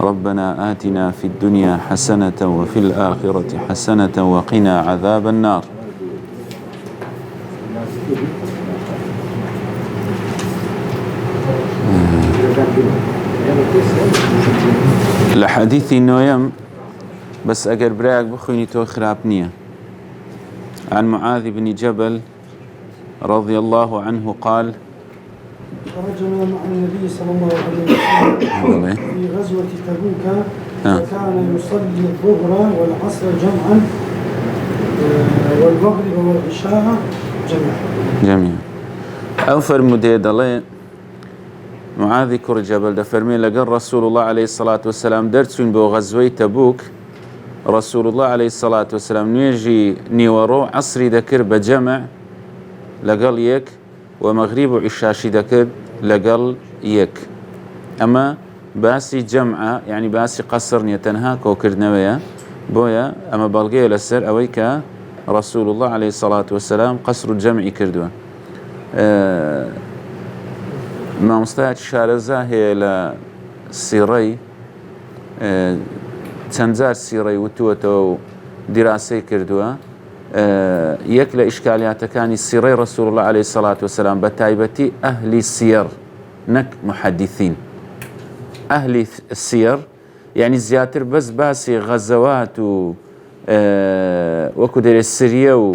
ربنا آتنا في الدنيا حسنة وفي الآخرة حسنة وقنا عذاب النار. لحديث نويم بس أجر براك بخوني تو خرابنية. عن معاذ بن جبل رضي الله عنه قال: خرجنا مع النبي صلى الله عليه وسلم في غزوة تبوك، فكان يصلي الظهر والعصر جمعا والمغرب والعشاء جميعا. أو فرمودي دلي معاذ كر جبل دفرمي لقى رسول الله عليه الصلاة والسلام درسون بو غزوة تبوك. رسول الله عليه الصلاة والسلام نيجي نيورو عصري ذكر بجمع لقال يك ومغرب وعشاشي ذكر لقال يك. أما باسي جمعة يعني باسي قصر نيتنها كوكر نويا بويا أما بلغيه لسر أويك رسول الله عليه الصلاة والسلام قصر الجمع كردوا. ما مستعد شارزة هي لسيري تنزار سيري وتوتو دراسي كردوا. يك لإشكاليات كان سيري رسول الله عليه الصلاة والسلام بتايبتي أهل السير نك محدثين. أهل السير يعني زياتر بس باسي غزوات وكدر السرية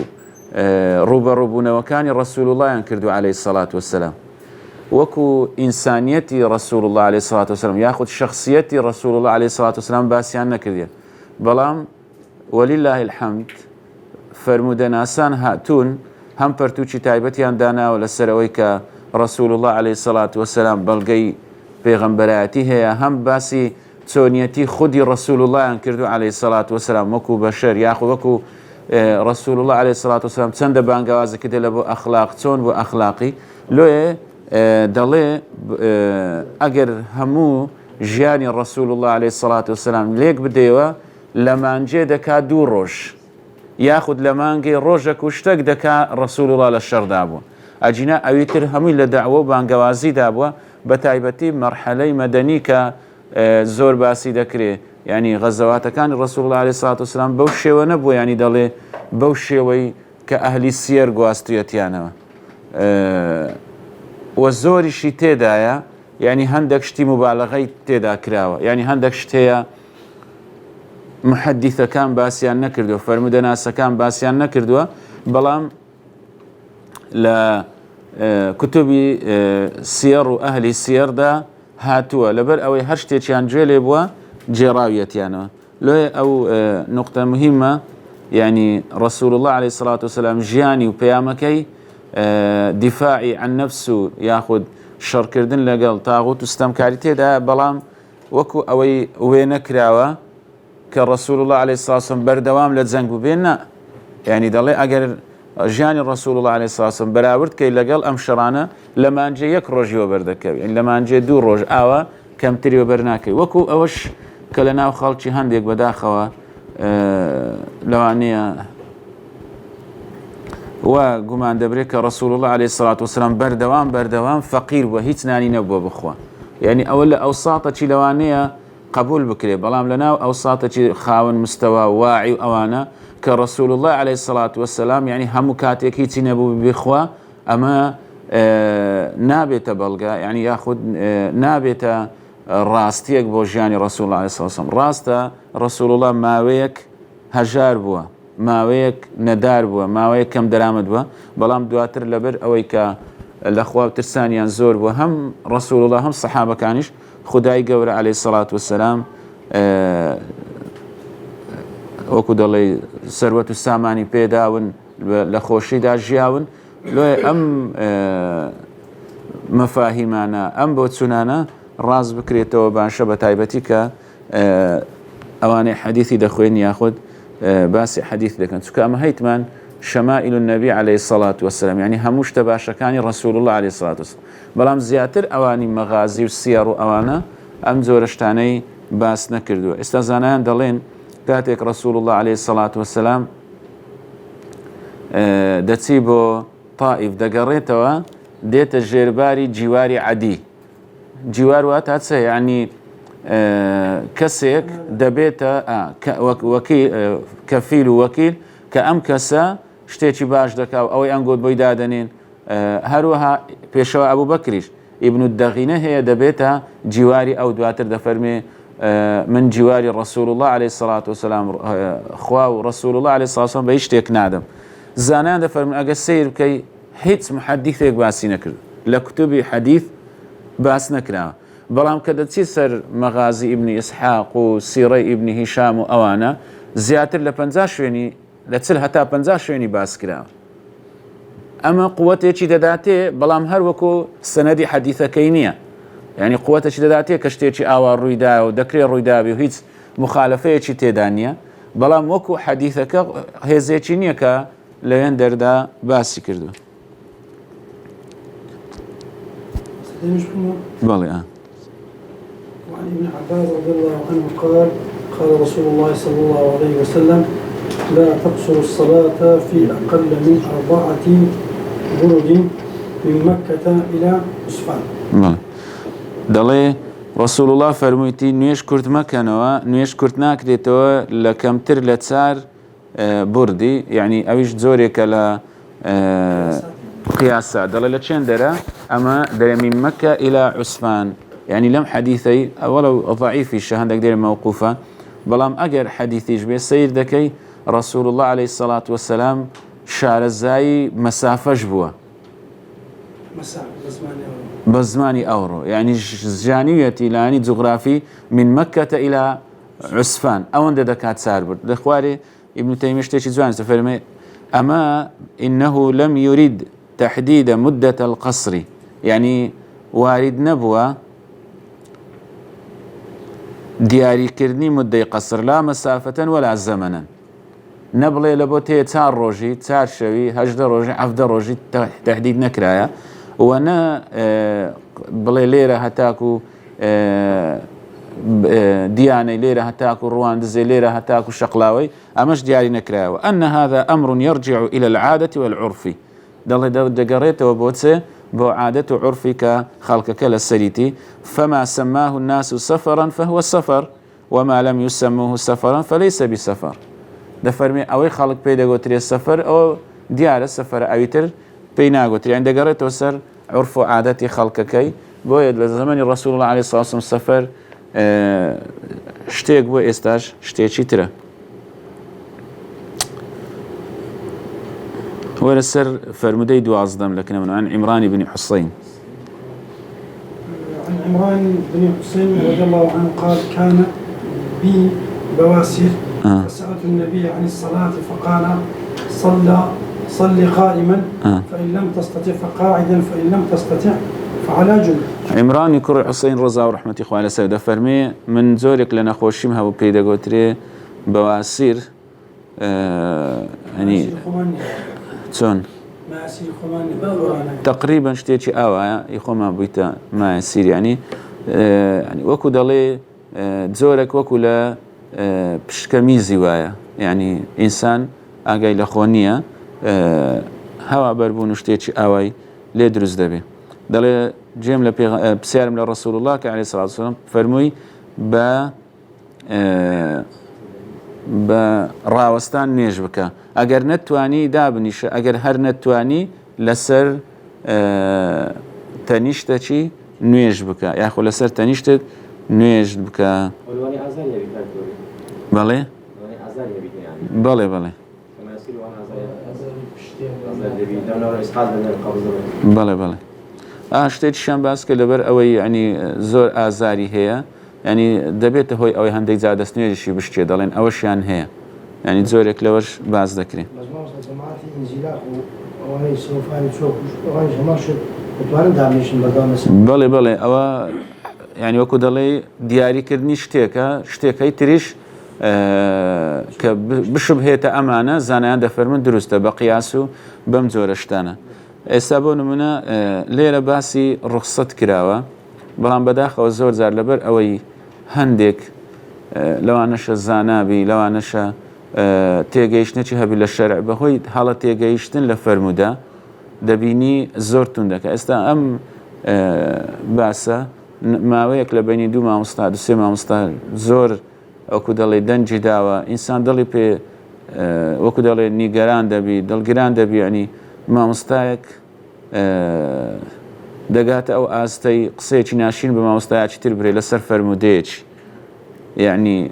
روبنا وكان رسول الله ينكردوا عليه الصلاة والسلام. وكو إنسانيتي رسول الله عليه الصلاة والسلام ياخذ شخصيتي رسول الله عليه الصلاة والسلام باسيان نكرديا. بلام ولله الحمد فرمودنا ناسان هاتون هم پرتوچی تایبەتیان دانا لەسەرەوەی کە رسول الله عليه الصلاة والسلام بەڵگەی پێغەمبەرایەتی هەیە، هەم باسی چۆنیەتی خودی رسول الله کردو عليه الصلاة والسلام وەکو بەشەر یاخود وەکو رسول الله عليه الصلاة والسلام چەندە بانگەوازی کردێ لە بۆ ئەخلاق چۆن بۆ ئەخلاقی لۆیە دەڵێ ئەگەر هەموو ژیانی رسول الله عليه الصلاة والسلام لێک بدەیەوە لە مانجێ دەکا 2 ڕۆژ یاخود لە مانگەی ڕۆژێک و شتێک دەکا رسول الله لە شەردا بووە. ئەجینا ئەویتر هەمووی لە داوە و بانگەوازیدا بووە بە تایبەتی مەرحەلەی مەدەنی کە زۆر باسی دەکرێت. ینی غەزەواتەکانی رسول الله عليه الصلاة والسلام بەو شێوە نەبووە، ینی دەڵێ بەو شێوەی کە ئەهلی سیر گواستویەتیانەوە و زۆریشی تێدایە، ینی هەندێک شتی مبالغەی تێدا کراوە، ینی هەندێک شتەیە محەدیثەکان باسییان نەکردووە، فەرمودەناسەکان باسییان نەکردووە، بەڵام لە کتوبی سیەڕ و ئەهلی سیەردا هاتووە لەبەر ئەوەی هەر شتێکیان گوێ لێ بووە جێڕاویەتیانەوە. لۆیە ئەو نقطە مهمە، ینی رسول الله عليه الصلاة والسلام ژیانی و پەیامەکەی دیفاعی عن نفس و یاخود شەڕکردن لەگەڵ تاغوت و ستەمکاری تێدا، بەڵام وەکو ئەوەی وێ نەکراوە کە رسول الله عليه الصلاة والسلام بەردەوام لە جەنگ ببێنە. ینی دەڵێ ئەگەر ژیانی رسول الله عليه الصلاة والسلام بەراورد کەی لەگەڵ ئەم شەڕانە لە مانجێ 1 ڕۆژیەوە بەردەکەوێت، لە مانجێ 2 ڕۆژ ئاوە کەمتریەوە بەرناکەی. وەکو ئەوەش کە لە ناو خەڵکی هەندێک بەداخەوە لەوانەیە و گومان دەبرێت کە رسول الله عليه الصلاة والسلام بەردەوام فەقیر بووە، هیچ نانی نەبووە بخوا. ینی ئەوە لە ئەو ساڵتەی لەوانەیە قبول بکرێ، بەڵام لەناو ئەو ساڵتەی خاوەن مستەوا واعی و ئەوانە کە رسول الله عليه الصلاة والسلام ینی هەموو کاتێک هیچی نەبوو بخوا، ئەمە نابێتە بەڵگە، ینی یاخود نابێتە ڕاستیەک بۆ ژیانی رسول الله عليه الصلاة والسلام. ڕاستە رسول الله ماوەیەک هەژار بووە، ماوەیەک نەدار بووە، ماوەیەک کەم دەرامەت بووە، بەڵام دواتر لەبەر ئەوەی کە لەخوا ترسانیان زۆر بووە هەم رسول الله هەم سەحابەکانیش خدای گەورە عليه الصلاة والسلام وەکو دەڵێ سەروەت و سامانی پێداون لە خۆشیدا ژیاون. لۆیە ئەم مەفاهیمانە ئەم بۆ چونانە ڕاست بکرێتەوە باشە، بە تایبەتی کە ئەوانەی حەدیثی دەخوێن یاخود باسی حەدیث دەکەن، چونکە ئەمە هەیتمان شەمائل النبی عليه الصلاة والسلام، ینی هەموو شتە باشەکانی رسول الله عليه الصلاة والسلام، بەڵام زیاتر ئەوانی مەغازی و سیەڕ و ئەوانە ئەم جۆرە شتانەی باس نەکردووە. ئێستا زانایان دەڵێن کاتێک رسول الله عليه الصلاة والسلام دەچی بۆ طائف دەگەڕێتەوە دێتە ژێرباری جیواری عەدی. جیوار واتە چێ؟ یعنی کەسێک دەبێتە کەفیل و وەکیل کە ئەم کەسە شتێکی باش دەکا و ئەوەی ئەنگۆت بۆی دادەنێن. هەروەها پێشەوە ئەبوو بەکریش ئیبن الدەغینە هەیە دەبێتە جیواری ئەو، دواتر دەفەرمێ من جیواری ڕەسوول الله عليه الصلاة والسلام، خوا و ڕەسوول الله عليه الصلاة والسلام بە هیچ شتێک نادەم. زانایان دەفەرمن ئەگەر سیر بکەی هیچ محەدیثێک باسی نەکرد، لە کوتوبی حەدیث باس نەکراوە، بەڵام کە دەچی سەر مەغازی ئیبنی ئیسحاق و سیرەی ئیبنی هیشام و ئەوانە زیاتر لە 50 شوێنی، لە 40 هەتا 50 شوێنی باس کراوە. ئەمە قووەتێکی دەداتێ، بەڵام هەروەکو سەنەدی حەدیثەکەی نییە، یعنی قووەتێکی دەداتێ کە شتێکی ئاوا ڕوویدا و دەکرێت ڕوویدابی و هیچ مخالفەیەکی تێدا نییە، بەڵام وەکو حەدیثەکە هێزێکی نییە کە لەوێن دەردا باسی کردو. بەڵێ. وعن ابن عباس رضي الله عنه قال قال رسول الله صلى الله عليه وسلم لا تقصر الصلاة في أقل من 4 برد من مكة إلى عسفان. دەڵێ ڕەسوول الله فەرموویەتی نوێژ کورت مەکەنەوە، نوێژ کورت ناکرێتەوە لە کەمتر لە 4 بوردی، یعنی ئەویش زۆرێکە لە قیاسا. دەڵێ لە چێن دەرە؟ ئەمە دەرە من مەکە إلى عسفان، یعنی لەم حەدیثەی ئەوەڵە ضعیفیشە هەندێک دێرە مەوقوفە، بەڵام ئەگەر حەدیثیش بێ سیر دەکەی ڕەسوول الله عليه الصلاة والسلام شارەزایی مەسافەش بووە بە زمانی ئەوڕۆ، یعنی ژانیوێتی لانی جوغرافی من مەکەتە إلى عسفان ئەوەندە دەکات 4 برد. دەخوارێ ئیبن تەیمیە شتێکی جوان دەفەرمێ ئەمە إنه لم يريد تحديد مدة القصر، يعني وارد نبوة دیاریکردنی مدەی قەسر لا مەسافەتەن وەلا زەمەنەن، نەبڵێ لە بۆ تێ 4 ڕۆژی 4 شەوی 18 ڕۆژی 17 ڕۆژی تهدید نەکرایە، وەنە بڵێ لێرە هەتاکو دیانەی لێرە هەتاکو ڕواندزێ لێرە هەتاکو شەقلاوەی ئەمەش دیاری نەکرایەوە. أن هذا أمر يرجع إلى العادة والعرف، دەڵێ دەگەڕێتەوە بۆ چێ؟ بۆ عادەت و عرفی کە خەڵکەکە لە سەریتی. فما سماه الناس سفرا فهو سفر وما لم يسموه سفرا فليس بسفر. دەفەرمێ ئەوەی خەڵک پێی دەگوترێت سەفەر ئەوە دیارە سەفەرە، ئەویتر پێی ناگوترێت، یان دەگەڕێتەوە سەر عرف و عادەتی خەڵکەکەی. بۆیە لە زەمەنی ڕەسوول الله عليه الصلاة والسلام سەفەر شتێک بۆ ئێستاش شتێکی ترە. ولسر فرمودي 12 لكن عن عمران بن حسين. عن عمران بن حسين رضي الله عنه قال كان بي بواسير فسألت النبي عن الصلاة فقال صلي قائما فإن لم تستطع فقاعدا فإن لم تستطع فعلى جنب. عمران يكر حسين رضا ورحمة إخوة على سيدة فرمي من زورك لنا خوشيمها وبيدا قوتري بواسير يعني چۆن تقریبا شتێکی ئاوایە ئیخۆمان بوویتە مای سیریانی، وەکو دەڵێ جۆرێک وەکو لە پشکە میزی وایە، یعنی ئینسان ئاگای لە خۆ نییە، هەوا بەربوون و شتێکی ئاوای لێ دروست دەبێ. دەڵێ جێم لە پرسیارم لە ڕەسوول الله کە عەلەیهی سەڵاتو وسەلام فەرمووی بە ڕاوەستان نوێژ بکە، ئەگەر نەتوانی دابنیشە، ئەگەر هەر نەتوانی لەسەر تەنیشتەکی نوێژ بکە، یاخۆ لەسەر تەنیشتت نوێژ بکە. بەڵێ بەڵێ بەڵێ بەڵێ بەڵێ شتێکیشان باس کە لەبەر ئەوەی ینی زۆر ئازاری هەیە، ینی دەبێتە هۆی ئەوەی هەندێک جا دەستنوێژی بشتێ دەڵێن ئەوەشیان هەیە، ینی زۆرێک لەوەش باز دەکرێت. بەڵێ بەڵێ ئەوە ینی وەکو دەڵێ دیاریکردنی شتێکە، شتێکەی تریش کە بشبهێتە ئەمانە زانایان دەفەرمن دروستە بە قیاس و بەم جۆرە شتانە. ئێستا بۆ نمونە لێرە باسی ڕوخسەت کراوە، بەڵام بەداخەوە زۆر جار لەبەر ئەوەی هەندێک لەوانەشە زانابی، لەوانەشە تێگەیشتنێکی هەبی لە شەرع بەهۆی هەڵە تێگەیشتن لە فەرمودا دەبینی زۆر توندەکە. ئێستا ئەم باسە ماوەیەک لە بینی دوو مامۆستا دوسێ مامۆستا زۆر وەکو دەڵێ دەنجی داوە ئینسان دڵی پێ وەکو دەڵێ نیگەران دەبی دڵگیران دەبی ینی مامۆستایەک دەگاتە ئەو ئاستەی قسەیەکی ناشین بە مامۆستایەکی تر برێ لەسەر فەرمودەیەکی یعنی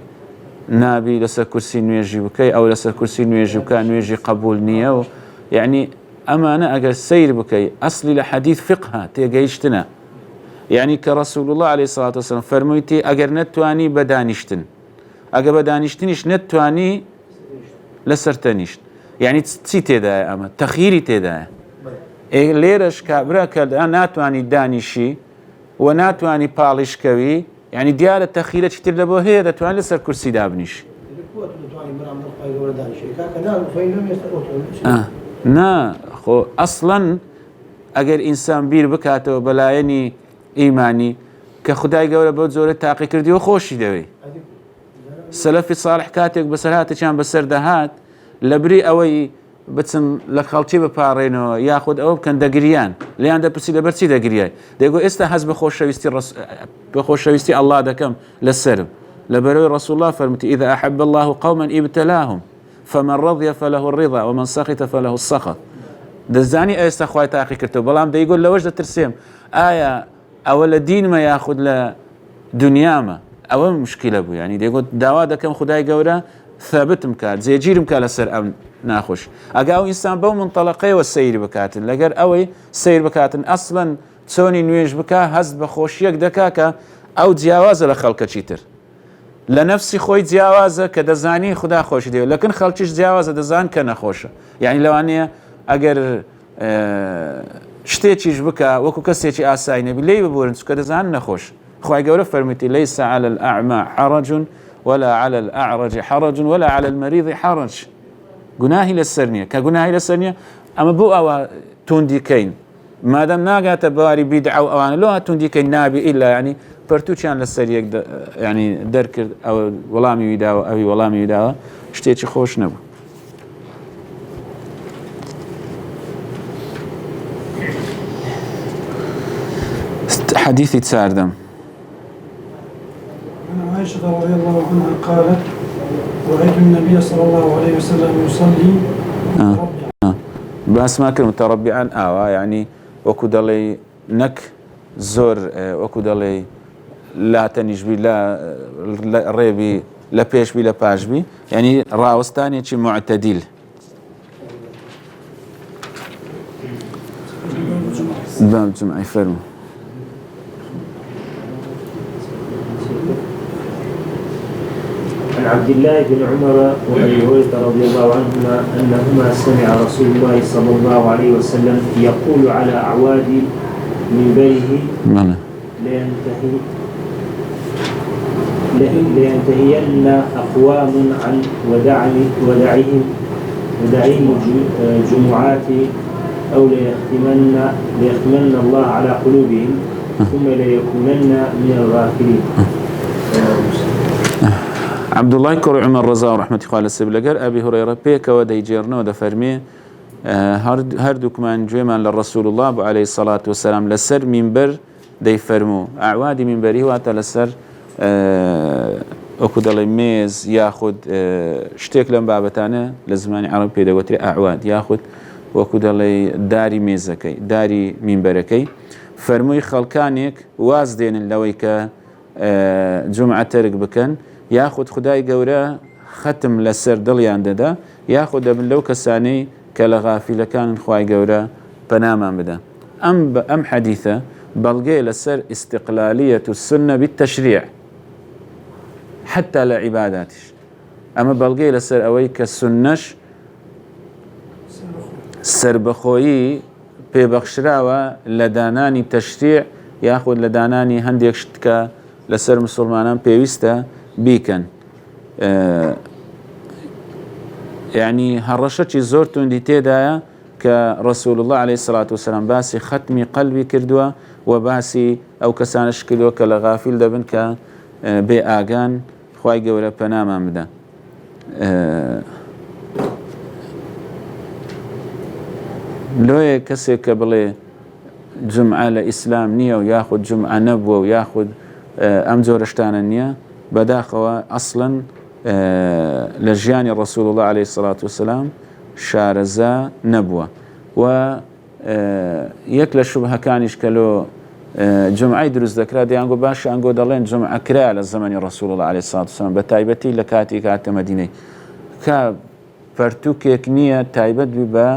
نابی لەسەر کورسی نوێژی بکەی ئەو لەسەر کورسی نوێژی بکە نوێژی قبول نییە و یعنی ئەمانە ئەگەر سیر بکەی ئەسلی لە حەدیث فقه تێگەیشتنە یعنی کە رسول الله عليه الصلاة والسلام فەرموویتی ئەگەر نەتوانی بە دانیشتن ئەگە بە دانیشتنیش نەتوانی لەسەر تەنیشت یعنی چی تێدایە ئەمە تەخیری تێدایە لێرەش کابرا کە ناتوانی دانیشی و ناتوانی پاڵیشکەوی یعنی دیارە تەخیرە چیتر لە بۆ هەیە دەتوانێت لەسەر کورسی دابنیش نا خۆ ئەسڵەن ئەگەر ئینسان بیر بکاتەوە بەلایەنی ئیمانی کە خدای گەورە بۆ زۆرە تاقی کردیەوە خۆشی دەوێ سەلەفی ساڵح کاتێک بەسەرهاتێکیان بەسەر دەهات لە بری ئەوەی بچن لە خەڵکی بپارڕێنەوە یاخود ئەوە بکەن دەگریان لیان دەپرسی لەبەرچی دەگریای دەیگۆ ئێستا هەز بە خۆشەویستی ئەڵڵا دەکەم لەسرم لەبەرەوەی ڕەسوڵ الله فەرمووتی إذا أحب الله قوما ابتلاهم فمن رضي فله الرضا ومن سخط فله السخط دەزانی ئێستا خوای تاقی کردەوە بەڵام دەیگۆ لەوەش دەترسێم ئایا ئەوە لە دینمە یاخود لە دنیامە ئەوە مشکلە بوو ینی دەیگۆ داوا دەکەم خدای گەورە ثابتم کات جێگیرم کا لەسەر ئەم ناخۆش ئەگا ئەو ئینسان بەو منتەڵەقەیەوە سەیر بکاتن لەگەر ئەوەی سیر بکاتن ئەسڵەن چۆنی نوێژ بکە هەست بە خۆشیەک دەکا کە ئەو جیاوازە لە خەڵکەچی تر لە نەفسی خۆی جیاوازە کە دەزانی خدا خۆشی دەوێت لەکن خەڵکیش جیاوازە دەزان کە نەخۆشە یعنی لەوانەیە ئەگەر شتێکیش بکە وەکو کەسێکی ئاسایی نەبی لێی ببورن چکە دەزان نەخۆش خوای گەورە فەرموویتی لەیس علی الأعمى حرج ولا على الأعرج حرج ولا على المريض حرج گوناهی لەسەر نییە کە گوناهی لەسەر نییە ئەمە بۆ ئەوە توندیکەین مادەم ناگاتە باری بیدعە و ئەوانە لەوە توندیکەین نابی ئیلا ینی پەرتوچیان لەسەر یەک ینی دەرکرد ئەوە وەڵامی ویداوە ئەوی وەڵامی ویداوە شتێکی خۆش نەبوو حديثي تساردم عن عائشة رضي الله عنها قالت رأيت النبي صلى الله عليه وسلم يصلي بس ما كان متربعا يعني وكو دلي نك زور وكو دلي لا تنجبي لا ريبي لا بيش بي لا باش بي يعني راوستاني شي معتدل بام جمعي فرمو عن عبد الله بن عمر وابي هريره رضي الله عنهما انهما سمع رسول الله صلى الله عليه وسلم يقول على اعواد منبره لينتهين اقوام عن ودعهم جمعات او ليختمن الله على قلوبهم ثم ليكونن من الغافلين. عبد الله كر عمر رضا ورحمة الله السبلجر أبي هريرة بيك وديجرنا ودفرمي هردوك من جمال للرسول الله عليه الصلاة والسلام لسر منبر دي فرمو أعوادي منبري واتا لسر أكو دلي ميز ياخد شتيك لهم بابتانا لزماني عربي بيدا وتري أعواد ياخد وأكو دلي داري ميزكي داري منبركي فرموي خلقانيك واز دين اللويك جمعة ترك بكن یاخود خدای گەورە ختم لەسەر دڵیان دەدا یاخود دەبن لەو کەسانەی کە لە غافیلەکان خوای گەورە پەنامان بدە ئەم حەدیثە بەڵگەیە لەسەر استقلالیەت السنة بالتشریع حتى لە عیباداتیش ئەمە بەڵگەیە لەسەر ئەوەی کە سنەش سربەخۆیی پێبەخشراوە لە دانانی تەشریع یاخود لە دانانی هەندێک شت کە لەسەر مسلمانان پێویستە بیکەن يعني هەڕەشەی زۆر توندی تێدایە کە رسول الله عليه الصلاة والسلام باسی ختمی قەلبی کردووە و باسی ئەو کەسانش کردووە کە لە غافیل دەبن کە بێ ئاگان خوای گەورە پەنامان بدە لۆیە کەسێک کە بڵێ جمعە لە ئیسلام نییە و یاخود جمعە نەبووە و یاخود ئەم جۆرەشتانە نییە بەداخەوە ئەسڵەن لە ژیانی ڕەسوول الله عليه الصلاة والسلام شارەزا نەبووە و یەک لە شوبهەکانیش کە لۆ جمعی دروست دەکرا دەیانگۆ باش ئەنگۆ دەڵێن جمعە کرا لە زەمەنی ڕەسوول الله عليه الصلاة والسلام بە تایبەتی لە کاتی کاتە مەدینەی کە پەرتووکێک نییە تایبەت بی بە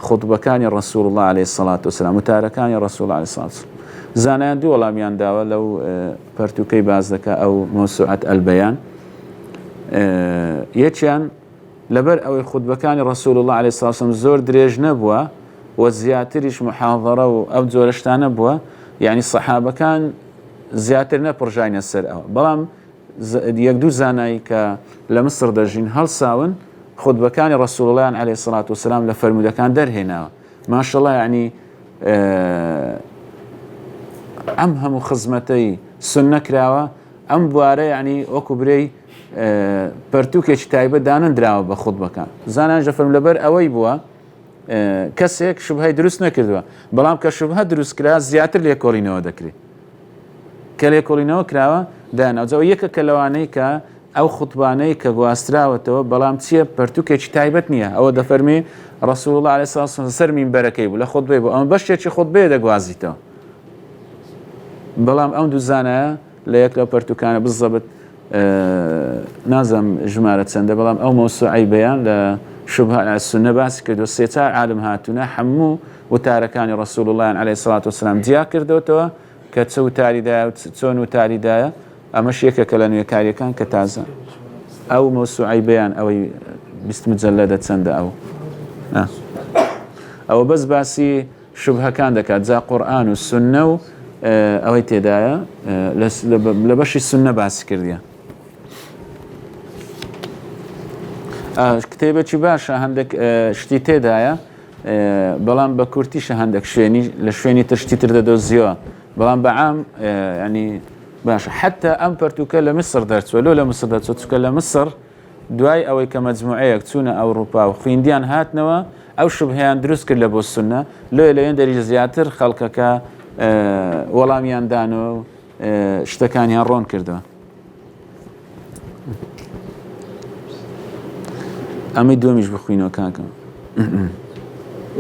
خوتبەکانی ڕەسوول الله عليه الصلاة والسلام وتارەکانی ڕەسوول الله عليه الصلاة والسلام زانایان دوو وەڵامیان داوە لەو پەرتووکەی باز دەکا ئەو مەوسوعەت ئەلبەیان یەکیان لەبەر ئەوەی خوتبەکانی ڕەسوول الله عليه الصلاة والسلام زۆر درێژ نەبووە و زیاتریش محاضەرە و ئەو جۆرەشتانە بووە یعنی سەحابەکان زیاتر نەپڕژاینە سەر ئەوە بەڵام یەک دوو زانایی کە لە مسر دەژین هەڵساون خوتبەکانی ڕەسوول الله عليه الصلاة والسلام لە فەرمودەکان دەرهێناوە ماشەڵڵا یعنی ئەم هەموو خزمەتەی سونە کراوە ئەم بوارە یعنی وەکو برەی پەرتووکێکی تایبەت دانەندراوە بە خوتبەکان زانان ژەفەرم لەبەر ئەوەی بووە کەسێک شوبهەی دروست نەکردووە بەڵام کە شوبهە دروست کرا زیاتر لێکۆڵینەوە دەکرێت کە لێکۆڵینەوە کراوە داناوجەوە یەکە کە لەوانەی کە ئەو خوتبانەی کە گواستراوەتەوە بەڵام چییە پەرتووکێکی تایبەت نییە ئەوە دەفەرمێ ڕەسوول الله عليه الصلاة والسلام سەر مینبەرەکەی بوو لە خوتبەی بوو ئەمە بەشێکی خوتبەیە دەگوازیتەوە بەڵام ئەم دوو زانایە لە یەک لە پەرتووکانە بزەبت نازەم ژمارە چەندە بەڵام ئەو مەوسوعەی بەیان لە شوبهە السنە باسی کردو سێ چار عالم هاتوونە هەموو وتارەکانی ڕەسوول الله عليه الصلاة والسلام جیا کردەوەتەوە کە چ وتاریدایە چۆن وتاریدایە ئەمەش یەکێکە لە نوێکاریەکان کە تازە ئەو مەوسوعەی بەیان ئەوەی 20 مجەلەدە چەندە ئەوە بەس باسی شوبهەکان دەکات جا قورئان و سنە و ئەوەی تێدایە لە بەشی سنە باسی کردیە کتێبێکی باشە هەندێک شتی تێدایە بەڵام بە کورتیشە هەندێک شوێنی لە شوێنی تر شتی تر دەدۆزیەوە بەڵام بەعام ینی باشە حتا ئەم پەرتووکە لە مسر دەرچوە لۆ لە مسر دەرچوە چکە لە مسر دوای ئەوەی کە مەجموعەیەک چوونە ئەوروپا و خویندیان هاتنەوە ئەو شوبهەیان دروست کرد لە بۆ سونە لەوێن دەری زیاتر خەڵکەکە وەڵامیان دانەوە و شتەکانیان ڕۆن کردەوە ئەمەی دومیش بخوینەوە کاکەم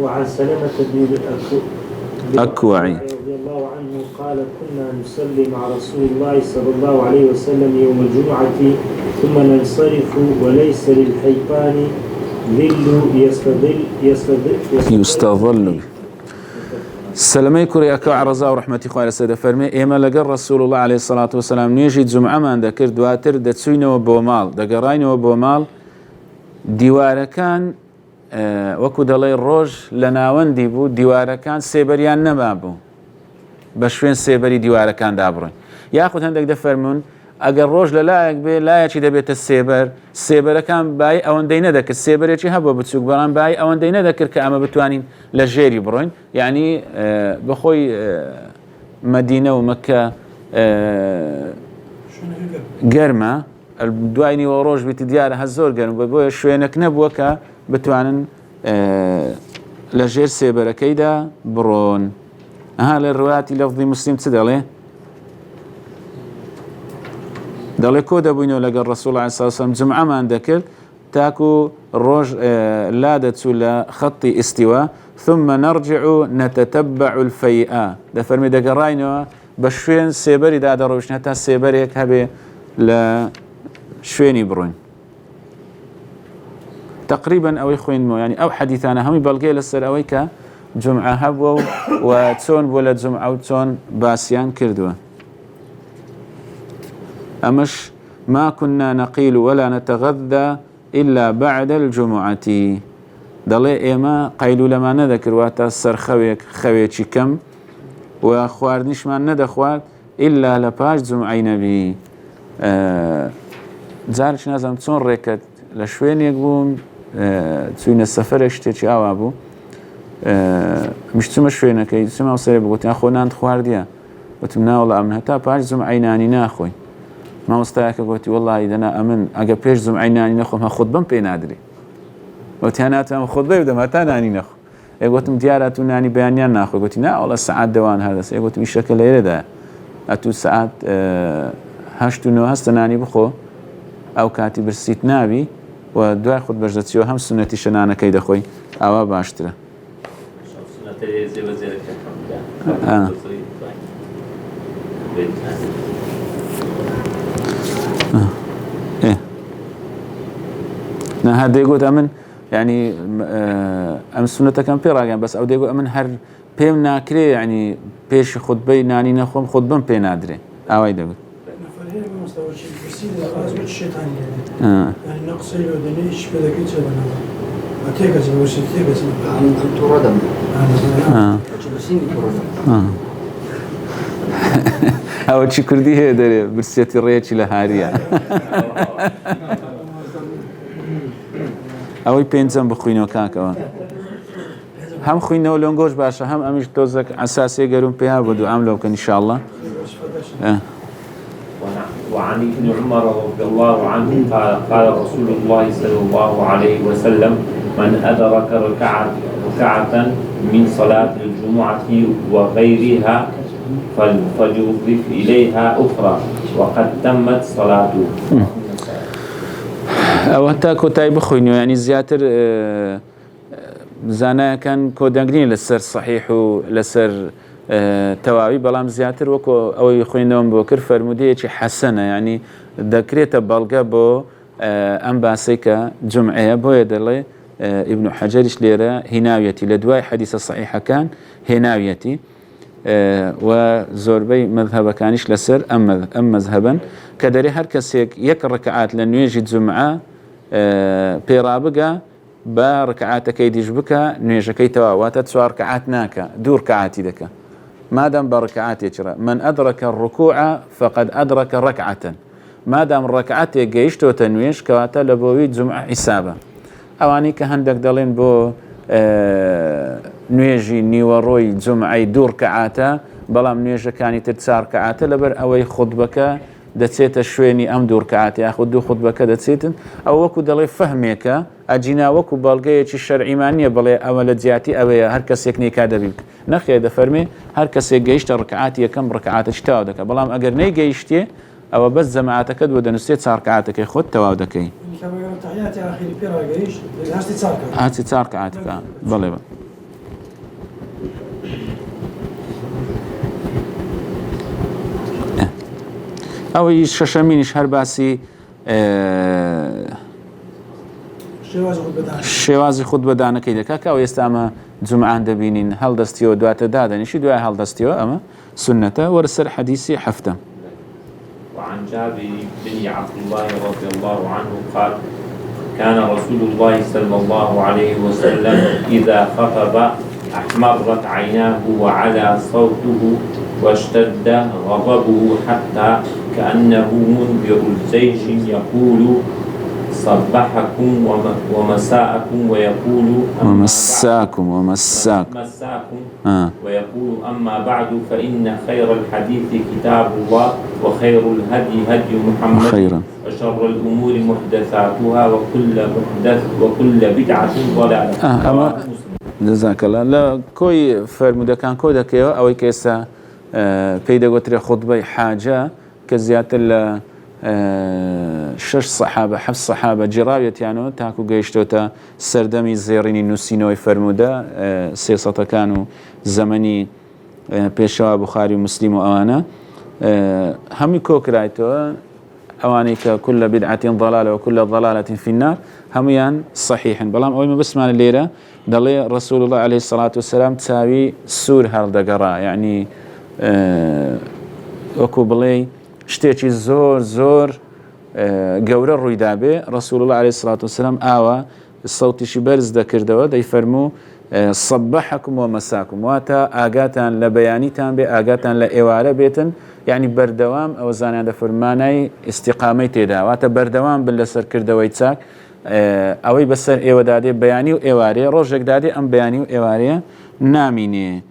وعن سلمة بن الأكوع رضي الله عنه قال كنا نصلي مع رسول الله صلى الله عليه وسلم يوم الجمعة ثم ننصرف وليس للحيطان ظل يستظل سلمەی کوڕی ئەکەوع ڕەزا و ڕەحمەتی خوای لەسەر دەفەرمێ ئێمە لەگەڵ ڕەسوول الله عليه الصلاة والسلام نوێژی جومعەمان دەکرد دواتر دەچوینەوە بۆ ماڵ دەگەڕاینەوە بۆ ماڵ دیوارەکان وەکو دەڵێ ڕۆژ لە ناوەندی بوو دیوارەکان سێبەریان نەما بوو بە شوێن سێبەری دیوارەکان دابڕن یاخود هەندێک دەفەرمون ئەگەر ڕۆژ لە لایەک بێ لایەکی دەبێتە سێبەرەکان بای ئەوەندەی نەدەکرد سێبەرێکی هەبوو بچووک بەڵام بای ئەوەندەی نەدەکرد کە ئەمە بتوانین لە ژێری بڕۆین یعنی بەخۆی مەدینە و مەکە گەرمە دوای نیوە ڕۆژ بیتی دیارە هە زۆر گەرم بۆیە شوێنێک نەبووە کە بتوانن لە ژێر سێبەرەکەیدا بڕۆن ئەها لە ڕواتی لەفظی مسلیم چ دەڵێ کۆ دەبووینەوە لەگەڵ ڕەسوول الله صلی الله علیه و سلم جمعەمان دەکرد تاکو ڕۆژ لا دەچوو لە خەتی ئیستیوا ثم نرجع نتتبع الفيئة دەفەرمێ دەگەڕاینەوە بە شوێن سێبەری دادەڕۆشن هەتا سێبەرێک هەبێ لە شوێنی بڕۆین تقریبا ئەوەی خوێنمەوە ینی ئەو حەدیثانە هەمووی بەڵگەی لەسەر ئەوەی کە جمعە هەبووە و چۆن بووە لە جمعە و چۆن باسییان کردووە ئەمەش ما كنا نقيل ولا نتغذى إلا بعد الجمعة دەڵێ ئێمە قەیلولەمان نەدەکردواتە سەر خەوێکی کەم و خواردنیشمان نەدەخوارد ئیلا لە پاش جمعەی نەبی جارێک نازانم چۆن ڕێکەت لە شوێنێک بووم چوینە سەفەرێک شتێکی ئاوا بوو مشتمە شوێنەکەی چما سەرێ بگوتیان خۆ نان خواردیە وتم ناوەڵە ئەمن هەتا پاش جمعەی نانی ناخۆین مامۆستایەکە گوتی وەڵڵی دەنا ئەمن ئەگە پێش جمعەی نانی نەخۆم هە خودبەم پێ نادرێ وتیان ناتوانم خودبەی بدەم هەتا نانی نەخۆ يقولتم ديارات وناني بيانيان ناخذ قلت لا والله ساعات دوان هذا يقولتم الشكل هذا أتو ساعات هشتونو هستناني بخو أو كاتب برسيت نابي ودواء خد بجدتيو هم سنة شنانة كيد أخوي أوا باشترا سنة زي وزيرك الحمد إيه هذا يقول أمن يعني أم سنة كان بيراجع بس أو ده يقول أمن هر بيم ناكري يعني بيش خطبة ناني نخوم خطبة بين نادري أو يده نفرين مستوى شيء بسيط الأراز والشيطان يعني نقصي ودنيش بذا كيتش بنا أتيكس بوش أتيكس عن تردم بسين تردم أو شيء كردي هذا برسيت الريتش لهاريا أو يبينزم بخوينو كاكا هم خوينو لونجوش باشا هم أمش توزك أساسي قرون بها بدو عملوا كان إن شاء الله وعن ابن عمر رضي الله عنه قال رسول الله صلى الله عليه وسلم من أدرك ركعة من صلاة الجمعة وغيرها فليضيف إليها أخرى وقد تمت صلاته. أو حتى كتاي بخوينو يعني زياتر زانا كان كودانجرين لسر صحيح ولسر تواوي بلام زياتر وكو أو يخوينهم بوكر فرمودية حسنة يعني ذكرية بلغة بو أم باسيكا جمعية بو يدلي ابن حجرش ليرة هناويتي لدواي حديث صحيحة كان هناويتي وزوربي مذهب كانش لسر أم مذهبا كدري هر كسيك يك ركعات لأنه يجي جمعة بيرابقة با ركعاتك يدجبك نيجكي تواواتا تسوى ركعات ناكا دور ركعاتي دكا ما دام بركعات يجرى من أدرك الركوع فقد أدرك ركعة ما دام الركعات يجيشتو تنويش كواتا لبوي جمعة حسابا أواني كهندك دلين بو نويجي نيوروي جمعة دور ركعاتا بلام نويجا كاني تتسار ركعاتا لبر أوي خطبك دتسيت شويني أم دور كعات ياخذ دو خطبة كذا تسيتن أو وكو دلي فهميك أجينا وكو بالجية الشرع إيمانية بلي أول زياتي أو هركس يكني كذا بيك نخي هذا فرمي هركس يجيشت ركعات كم ركعات اشتاودك بلام أجر نيجيشتي أو بس جماعتك ودن نسيت صار ركعاتك ياخذ توادك. كما قال تحياتي أخي بيرا جيش هاتي تصارك. هاتي تصارك عاتك بلي بل. أو ششمينش هرباسي شوازي خطبة دانا كيدا كاكا ويستعمى جمعان دبينين هل دستيو دواتا دادا نشي دواء هل دستيو أما سنة ورسل حديثي حفته. وعن جابر بن عبد الله رضي الله عنه قال كان رسول الله صلى الله عليه وسلم إذا خطب أحمرت عيناه وعلى صوته واشتد غضبه حتى كأنه منذر الجيش يقول صبحكم ومساءكم ويقول ومساكم ويقول أما بعد فإن خير الحديث كتاب الله وخير الهدي هدي محمد وشر الأمور محدثاتها وكل بدعة ضلالة. جزاك الله. لا كوي فرمودا كان كودا كيو أو كيسا بيدا قطري خطبة حاجة كزيات شش صحابة حفص صحابة جراوية يعني تاكو قيشتوتا سردمي زيريني نسينوي فرمودا سيصة كانوا زمني بيشوا بخاري ومسلم وأوانا همي كوكرايتو أوانيك كل بدعة ضلالة وكل ضلالة في النار هميان صحيحا بلام أول ما بسمان الليلة دلي رسول الله عليه الصلاة والسلام تساوي سور هالدقراء يعني وكو بلي شتيكي زور قورة الرويدابي رسول الله عليه الصلاة والسلام آوى الصوت شبرز ذكر دوا دا يفرمو صبحكم ومساكم واتا آقاتان لبيانيتان بي آقاتان لإوارة بيتن يعني بردوام أو زاني هذا فرماني استقامي تيدا واتا بردوام باللسر كردوي تساك أوي بسر إيوة دادي بياني وإواري روجك دادي أم بياني وإواري ناميني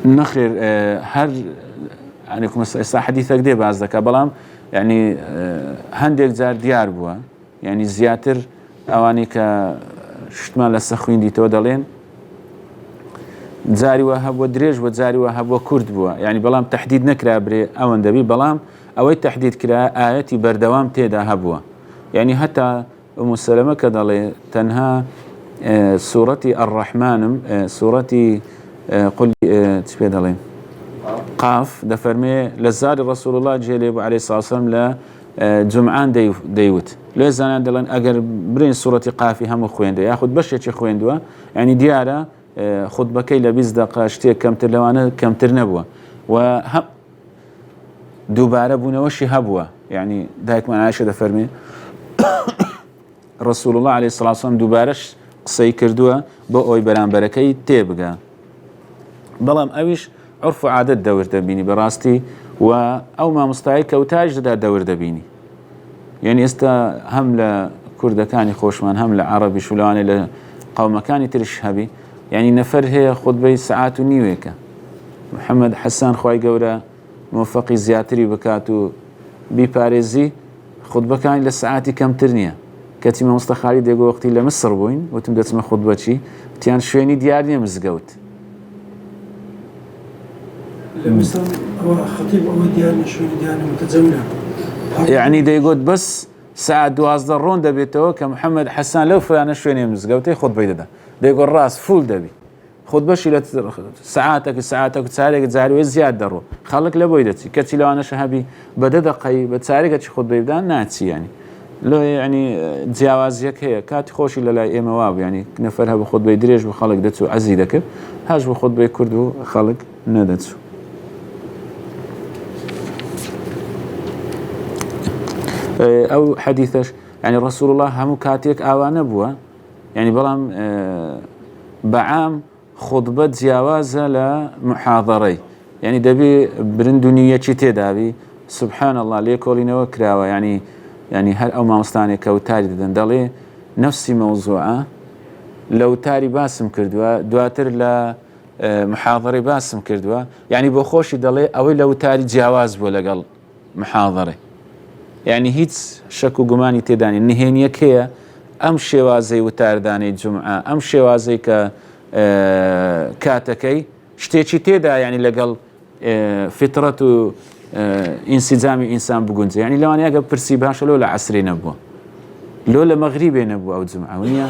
نخير هر يعني كم حديثك دي بعض ذكاء بلام يعني هنديك زار ديار بوا يعني زياتر ئەوانەی کە شتمان لەسەر خوێندیتەوە دەڵێن جاری وە هەبووە درێژ بووە جاری وە هەبووە کورد بووە یعنی بەڵام تەحدید نەکرا برێ ئەوەندەبی بەڵام ئەوەی تەحدید کرا ئاەتی بەردەوام تێدا هەبووە یعنی هەتا ئومو سەلەمە کە دەڵێ تەنها سوورەتی ئەڕەحمانم سوورەتی قل چ پێ دەڵێن قاف دەفەرمێ لە زاری ڕەسوول الله جێلێ بوو عەلەیهی سڵاتو وسەلام لە جومعان دەیوت لێ زانان دەڵێن ئەگەر برین سوورەتی قافی هەموو خوێندە یاخود بەشێکی خوێندووە ینی دیارە خوتبەکەی لە 20 دقیقە شتێک کەمتر لەوانە کەمتر نەبووە و دووبارە بوونەوەشی هەبووە یعنی دایکمان عایشە دەفەرمێ ڕەسوول الله عەلەیهی سڵاتو وسەلام دووبارەش قسەی کردووە بۆ ئەوی بەرامبەرەکەی تێبگا بەڵام ئەویش عرف و عادەت دەور دەبینی بەڕاستی و ئەو مامۆستایی کەوتاش دەدا دەور دەبینی یعنی ئێستا هەم لە کوردەکانی خۆشمان هەم لە عەرەبیش و لەوانەیە لە قەومەکانی ترش هەبی یعنی نەفەر هەیە خوتبەی سەعات و نیوێکە محەممەد حەسان خوای گەورە موفەقی زیاتری بکات و بیپارێزی خوتبەکانی لە سەعاتی کەمتر نییە کەچی مامۆستا خالی دێگۆ وەختی لە مەسر بووین وتم دەچمە خوتبەچی وتیان شوێنی دیار نییە مزگەوت مثلا هو خطيب أو ديانة شو ديانة متزامنة يعني دەیگوت بەس ساعت 12 ڕۆن دەبێتەوە کە محەممەد حەسان لەو فلانە شوێنێ مزگەوتەی خۆتبەی دەدا دەیگوت ڕاست فول دەبی خۆتبەشی لە ساعتێک چارێک جاروێ زیاد دەڕۆ خەڵک لە بۆی دەچی کەچی لەوانەش هەبی بە 10 دقەی بە چارێکەکی خۆتبەی بدان ناچی ینی لۆ ینی جیاوازیەک هەیە کاتی خۆشی لە لای ئێمە وا بوو ینی نەفەر هەبوو خۆتبەی درێژ بوو خەڵک دەچوو عەزی دەکرد هەش بوو خۆتبەی کورد و خەڵک نەدەچوو ئەو حەدیثەش ینی ڕەسوول الله هەموو کاتێک ئاوانە بووە ینی بەڵام بەعام خوتبە جیاوازە لە محاضەڕەی ینی دەبێ برند و نیەکی تێدابی سبحان الله لێ کۆڵینەوە کراوە ینی هەر ئەو مامۆستانێک کە وتاری دەدەن دەڵێ نەفسی مەوزوعە لە وتاری باسم کردووە دواتر لە محاضەڕی باسم کردووە ینی بۆ خۆشی دەڵێ ئەوەی لە وتاری جیاواز بووە لەگەڵ محاضەڕی یعنی هیچ شەک و گومانی تێدانی نهێنیەک هەیە ئەم شێوازەی وتاردانەی جومعە ئەم شێوازەی کە کاتەکەی شتێکی تێدا ینی لەگەڵ فترەت و ئینسیجامی ئینسان بگونجێ ینی لەوانەیە ئەگە پرسی باشە لۆ لە عەسرێ نەبووە لۆ لە مەغریبێ نەبووە ئەو جومعە نییە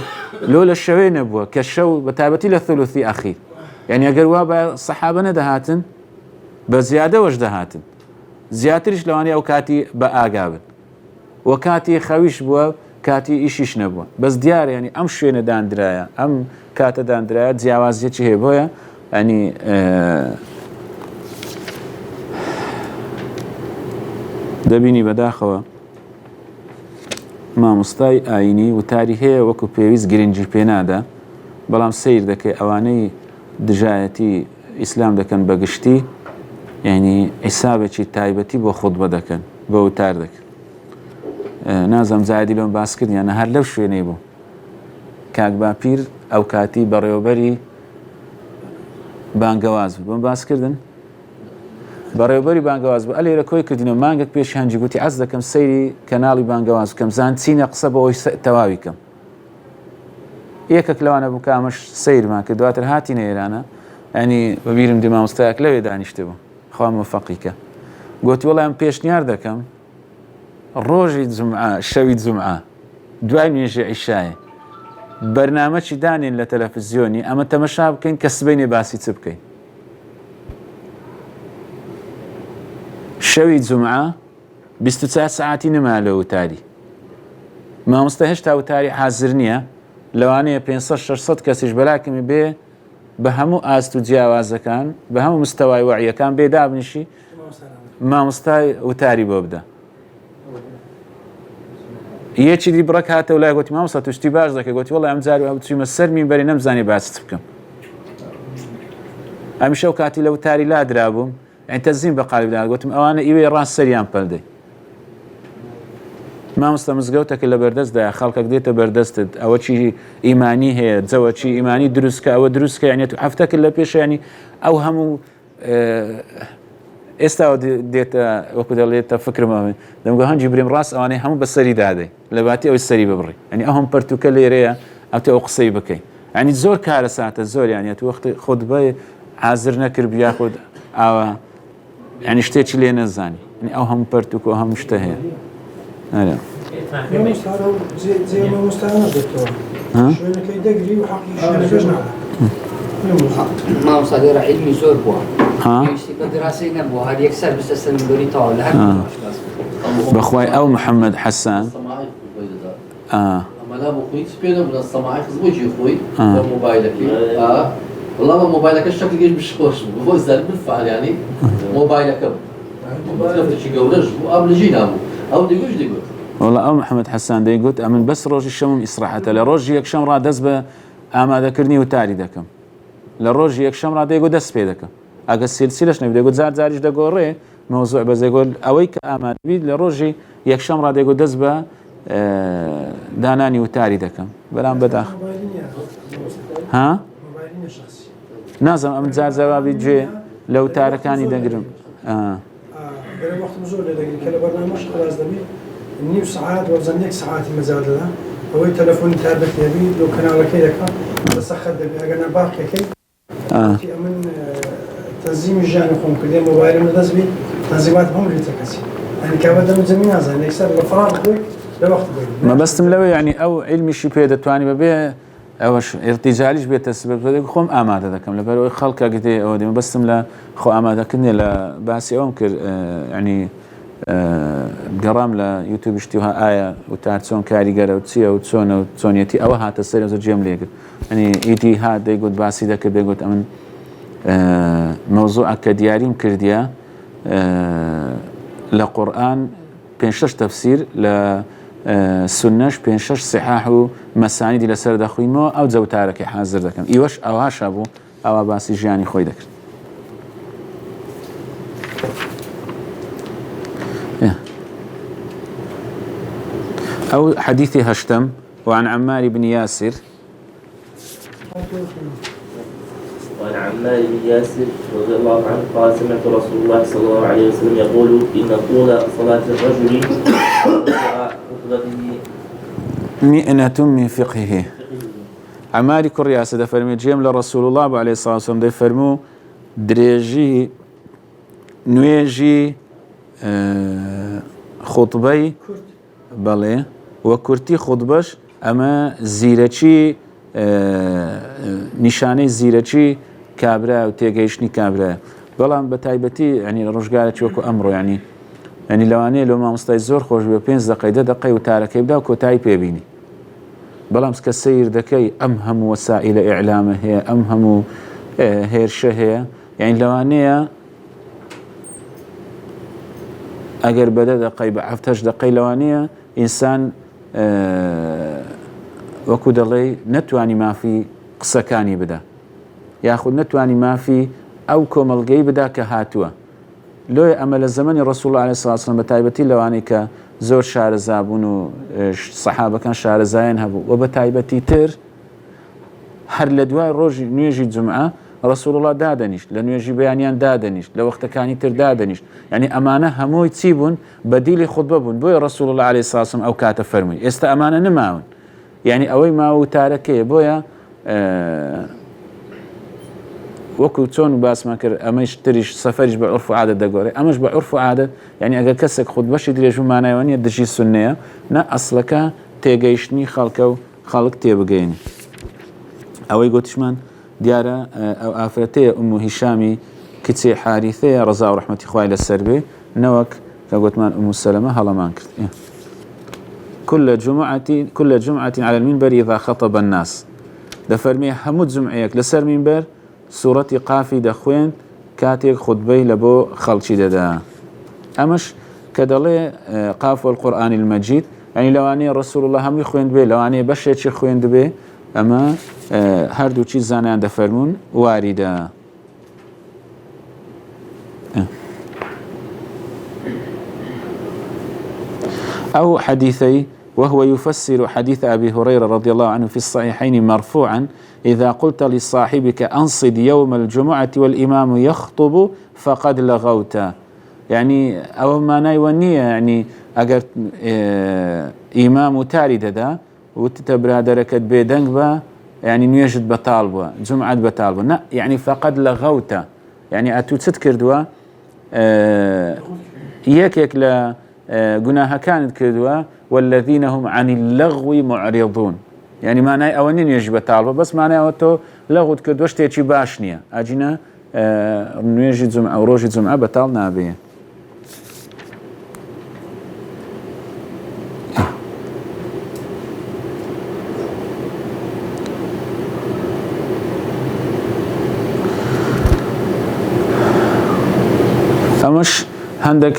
لۆ لە شەوێ نەبووە کە شەو بە تایبەتی لە ثولوثی ئەخیر یعنی ئەگەر وا بە سەحابە نەدەهاتن بە زیادەوەش دەهاتن زیاتریش لەوانەیە ئەو کاتی بە ئاگا بن وە کاتی خەویش بووە کاتی ئیشیش نەبووە بەس دیارە ینی ئەم شوێنە دانرایە ئەم کاتە دانرایە جیاوازیەکی هەیە بۆیە ینی دەبینی بەداخەوە مامۆستای ئاینی وتاری هەیە وەکو پێویست گرنگی پێنادا بەڵام سیر دەکەی ئەوانەی دژایەتی ئیسلام دەکەن بەگشتی یعنی حیسابێکی تایبەتی بۆ خوتبە دەکەن بە وتار دەکەن نازەم زایدی لۆم باسکردیانە هەر لەو شوێنەی بوو کاک باپیر ئەو کاتی بەڕێوەبەری بانگەواز بوو بۆم باسکردن بەڕێوەبەری بانگەواز بوو ئەلێرە کۆی کردینەوە مانگێک پێش هەنجی گوتی عەز دەکەم سەیری کەناڵی بانگەواز بکەم زان چینە قسە بە ئەوی تەواوی کەم یەکێک لەوانە بوو کامەش سەیرمان کرد دواتر هاتینە ئێرانە ینی بەبیرم دی مامۆستایەک لەوێ دانیشتە بوو خوا موفەقیکە گوتی وەڵام پێشنیار دەکەم ڕۆژی جومعە شەوی جومعە دوای نوێژی عیشایە بەرنامەی دانین لە تەلەڤیزیۆنی ئەمە تەمەشا بکەین کە سبەینێ باسی چ بکەین شەوی جومعە 24 ساعتی نەما لە وتاری مامۆستا هێشتا وتاری حازر نییە لەوانەیە 500-600 کەسیش بەلاکەمی بێ بە هەموو ئاست و جیاوازەکان بە هەموو مستەوای وەعیەکان بێ دابنیشی مامۆستای وتاری بۆ بدە یەکی دی بڕک هاتە ولای گوتی مامۆستا توشتی باش دەکەی گوتی وەڵی ئەم جاری بچوومە سەر مینبەری نەمزانی باست بکەم ئەمیشە و کاتی لە وتاری لادرا بووم یعنی تەزیم بە قالیبدا گوتم ئەوانە ئیوەی ڕاست سەریان پەلدەی مامۆستا مزگەوتەکە لە بەردەستدایە خەڵکەک دێتە بەردەستت ئەوە چی ئیمانی هەیە جەوە چی ئیمانی دروستکە ئەوە دروستکە یعنی هەفتەکە لە پێش ینی ئەو هەموو ئێستا دێتە وەکو دەڵێتە فکرمەوە دەمگە هەنجی بریم ڕاست ئەوانەی هەموو بە سەری دادەی لە باتی ئەوی سەری ببڕی ئەنی ئەو هەم پەرتوکە لێرەیە ئەو ئەو قسەی بکەین ئەنی زۆر کارە ساتە زۆر یانێت وەختی خۆت بە حازر نەکرد بیا خۆت ئاوە ینی شتێکی لێ نەزانی ئەو هەموو پەرتوک و هەموو شتە هەیە شوێنەکەی دەگری و حەقی شوێنەکەش ناڵێ مامۆستا علمی زۆر بووە پێویستی بە دراسی نەبووە هەر یەکسەر بستە سەرنگۆری تەواو لە هەر بەخوای ئەو محەممەد حەسان ئەمەلا بۆ خۆی پێ نەبوو سەماعی خزمۆجی خۆی بە مۆبایلەکەی وەڵام مۆبایلەکە شەکل گەشت بشخۆش بوو بۆ زەر بفعالانی مۆبایلەکە بوو گەورەش بوو ئەم لەژی نابوو ئەو دەگوش دەگوت والله ئەو محەممەد حەسان دەیگوت ئەمن بەس ڕۆژی شەمم ئیسراحەتە لە ڕۆژی یەکشەم ڕادەست بە ئامادەکردنی وتاری دەکەم لە ڕۆژی یەکشەم ڕادەیگوت دەست پێ دەکەم ئەگە سیلسیلەش نەبێت دەیگوت زار جاریش دەگۆڕێ مەوزوع بەزێگۆل ئەوەی کە ئامادەبیت لە ڕۆژی یەکشەم ڕادەیگوت دەست بە دانانی وتاری دەکەم بەرام بەداخ ها نازم ئەم جار جوابی گوێ لە وتارەکانی دەگرم وەختم زۆر لێ دەگری کە لە بەرنامەش خلاص دەبێت نیو سعات وەزن یەک سعاتی مەزال دەدا ئەوەی تەلەفۆنی تاربەت هێبی لەو کەناڵەکەی دەکات بەسە خەت دەبێت ئەگەر نەباقیەکەی ئەمن تەنزیمی ژیانی خۆم کردێ مۆبایلم لەدەست بێت تەنزیمات هەموو لێتە کەسی ئەنی کابە دەم زەمی نازانێت یەکسەر لە فراغ خۆی لە وەخت بێت مەبەستم لەوە یعنی ئەو علمیشی پێ دەتوانی بەبێ ئەوەش ئێرتیجاریش بێتە سبب خۆم ئامادە دەکەم لەبەرەوەی خەڵکە گوتێ ئەوە دێ مەبەستم لە خۆ ئامادەکردنێ لە باسی ئەوم کرد ینی گەڕام لە یوتیوب شتیها ئایا وتار چۆن کاریگەرە و چییە و چۆنە و چۆنیەتی ئەوە هاتە سەر زۆر جێم لێگرت ئەنی ئیدی هات دەیگوت باسی دەکرد دەیگوت ئەمن مەوزوعە کە دیاریم کردیە لە قورئان 5-6 تەفسیر لە سنەش 5-6 صحاح و مەسانیدی لەسەر دەخوینەوە ئەو جەوتارەکەی حازر دەکەم ئیوەش ئەوهاشە بوو ئەوە باسی ژیانی خۆی دەکرد أو حديث هشتم وعن عمار بن ياسر وعن عمار بن ياسر رضي الله عنه قال سمعت رسول الله صلى الله عليه وسلم يقول إن طول صلاة الرجل خطبته مئنة من فقهه عمار كرياسة دفرمي جيم لرسول الله عليه الصلاة والسلام دفرمو دريجي نويجي خطبي بەڵێ وە کورتی خودبەش ئەمە زیرەکی نیشانەی زیرەکی کابرا و تێگەیشتنی کابرایە بەڵام بە تایبەتی ینی لە ڕۆژگارێکی وەکو ئەمڕۆ ینی لەوانەیە لەو مامۆستای زۆر خۆش بێ 5 دقەی 10 دقەی وتارەکەی بدا و کۆتایی پێبینی بەڵام کە سەیر دەکەی ئەم هەموو وەسائلە ئیعلامە هەیە ئەم هەموو هێرشە هەیە یعنی لەوانەیە ئەگەر بە 10 دقەی بە 7 دقەی لەوانەیە ئینسان وەکو دەڵێ نەتوانی مافی قسەکانی بدا یاخود نەتوانی مافی ئەو کۆمەڵگەی بدا کە هاتووە لۆی ئەمە لە زەمەنی ڕەسوڵ الله علیه الصلاة والسلام بە تایبەتی لەوانەی کە زۆر شارەزابوون و سەحابەکان شارەزایان هەبوو و بە تایبەتی تر هەر لە دوای ڕۆژی نوێژی جومعە ڕەسوڵ الله دادەنیشت لە نوێژی بەیانیان دادەنیشت لە وەختەکانی تر دادەنیشت یعنی ئەمانە هەمووی چی بوون بەدیلی خودبە بوون بۆیە ڕەسوڵ الله علیه الصلاة والسلام ئەو کاتە فەرمووی ئێستا ئەمانە نەماون یعنی ئەوەی ماوە وتارەکەیە بۆیە وەکو چۆن باسمان کرد ئەمەش تریش سەفەریش بە عورف و عادەت دەگۆڕێ ئەمەش بە عورف و عادەت یعنی ئەگەر کەسێک خودبەشی درێژ و مانایەوە نیە دژی سوننەیە نە ئەسڵەکە تێگەیشتنی خەڵکە و خەڵک تێبگەینی ئەوەی گوتیشمان دیارە ئەو ئافرەتەیە ئومو هیشامی کچێ حاریثەیە ڕەزا و ڕەحمەتی خوای لەسەر بێ نەوەک کە گوتمان ئومو سەلەمە هەڵەمان کرد كل جمعة على المنبر إذا خطب الناس دەفەرمێ هەموو جمعەیەک لەسەر منبەر سوورەتی قافی دەخوێن کاتێک خودبەی لە بۆ خەڵکی دەدا ئەمەش کە دەڵێ قاف والقورآن المەجید ینی لەوانەیە ڕەسوڵ الله هەمووی خوێند بێ لەوانەیە بەشێکی خوێند بێ ئەمە هەردووچی زانیان دەفەرمونون واریدە أو حديثي وهو يفسر حديث أبي هريرة رضي الله عنه في الصحيحين مرفوعا إذا قلت لصاحبك أنصت يوم الجمعة والإمام يخطب فقد لغوت يعني أو ما نايونية يعني أجر إمام وتاري دا وتتبرادرك بيدنك با يعني نيجد بطالبه جمعة بطالبه لا يعني فقد لغوته يعني أتوتت كردوا يك لا جناها كانت كردوا والذين هم عن اللغو معرضون يعني معناه أولين يجب بطالبه بس معناه أوتو لغوت كردوا شتيجي باشنية أجينا نيجد جمعة أو روجي جمعة بطالنا به أمش عندك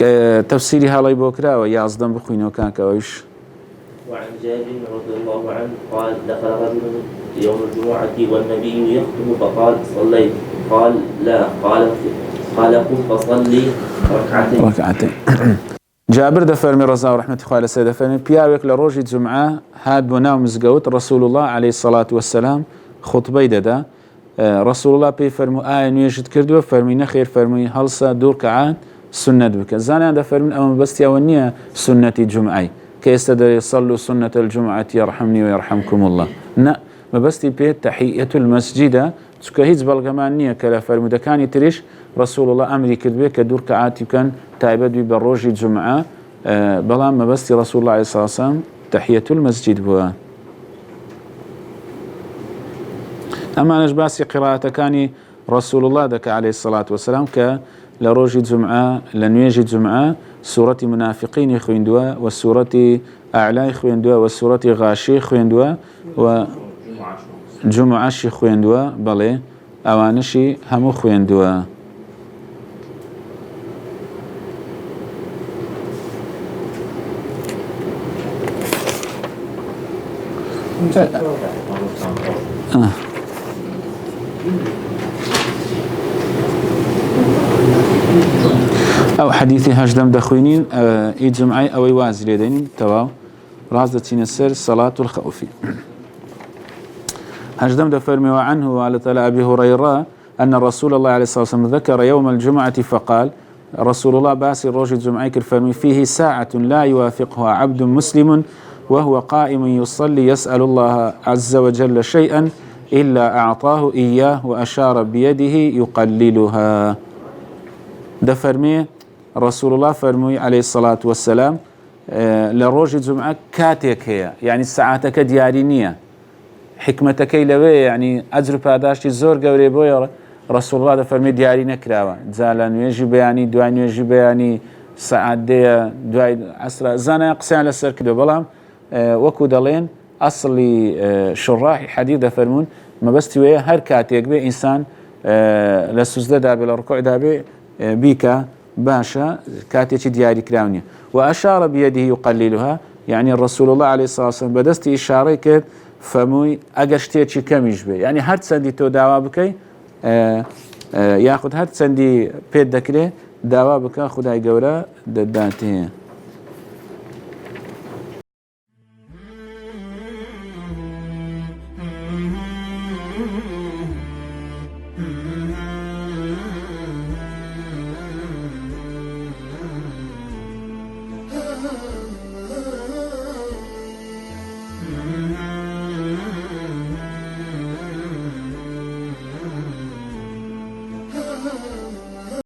تفسيري هالاي بوكرا ويا أصدم بخوينه كان كويش. وعن جابر رضي الله عنه قال دخل رجل يوم الجمعة والنبي يخطب فقال صليت قال لا قال قم فصلي ركعتين جابر دفرمي رضا ورحمة الله سيدة فرمي بياوك لروج الجمعة هاد بناو مزقوت رسول الله عليه الصلاة والسلام خطبي دا رسول الله بي فرمو نيجد كردو فرمي نخير فرمي هلسا دور كعاد سنة بك زانا دا فرمي أما بس ياونية سنة الجمعة كيستدر يصلوا سنة الجمعة يرحمني ويرحمكم الله نا ما بس بي تحية المسجد تكهيز بالغمانية كلا فرمو دا كان يتريش رسول الله أمري كدبي كدور كعاد كان تايبد بروج الجمعة بلا ما بس رسول الله عليه الصلاة والسلام تحية المسجد بوا أما نجباسي قراءة كان رسول الله دك عليه الصلاة والسلام لروج الجمعة لنويج الجمعة سورة منافقين خويندوا والسورة أعلى خويندوا والسورة غاشي خويندوا وجمعة شي خويندوا بلي أوانشي همو خويندوا أو حديثي هجدم دخوينين إيد جمعي أو يوازي لدينين تواو رازدتين السر صلاة الخوف هجدم دفرمي وعنه وعلى تلا أبي هريرة أن رسول الله عليه الصلاة والسلام ذكر يوم الجمعة فقال رسول الله باسي الروج الجمعي كالفرمي فيه ساعة لا يوافقها عبد مسلم وهو قائم يصلي يسأل الله عز وجل شيئا إلا أعطاه إياه وأشار بيده يقللها دفرمي رسول الله فرمي عليه الصلاة والسلام لروج الجمعة كاتيك هي يعني ساعتك ديارينية حكمتك لوي يعني أجر باداشتي زور قوري بوي رسول الله فرمي ديارينا كراوة زالان يجب يعني دوان يجب يعني ساعات دي دوان عصر زانا يقسي على السر كدو بلام وكو دالين أصلي شراحي حديث فرمون ما بس تويه هر كاتيك بي إنسان لسوزده دابي لركوع دابي بيكا باشا كاتيك دياري كراونية وأشار بيده يقللها يعني الرسول الله عليه الصلاة والسلام بدست إشارة كد فموي أقشتيك كميش بي يعني هر سندي تو دعوا بكي ياخد هر سندي بيد دكري دعوا بكا خداي قورا دادانتين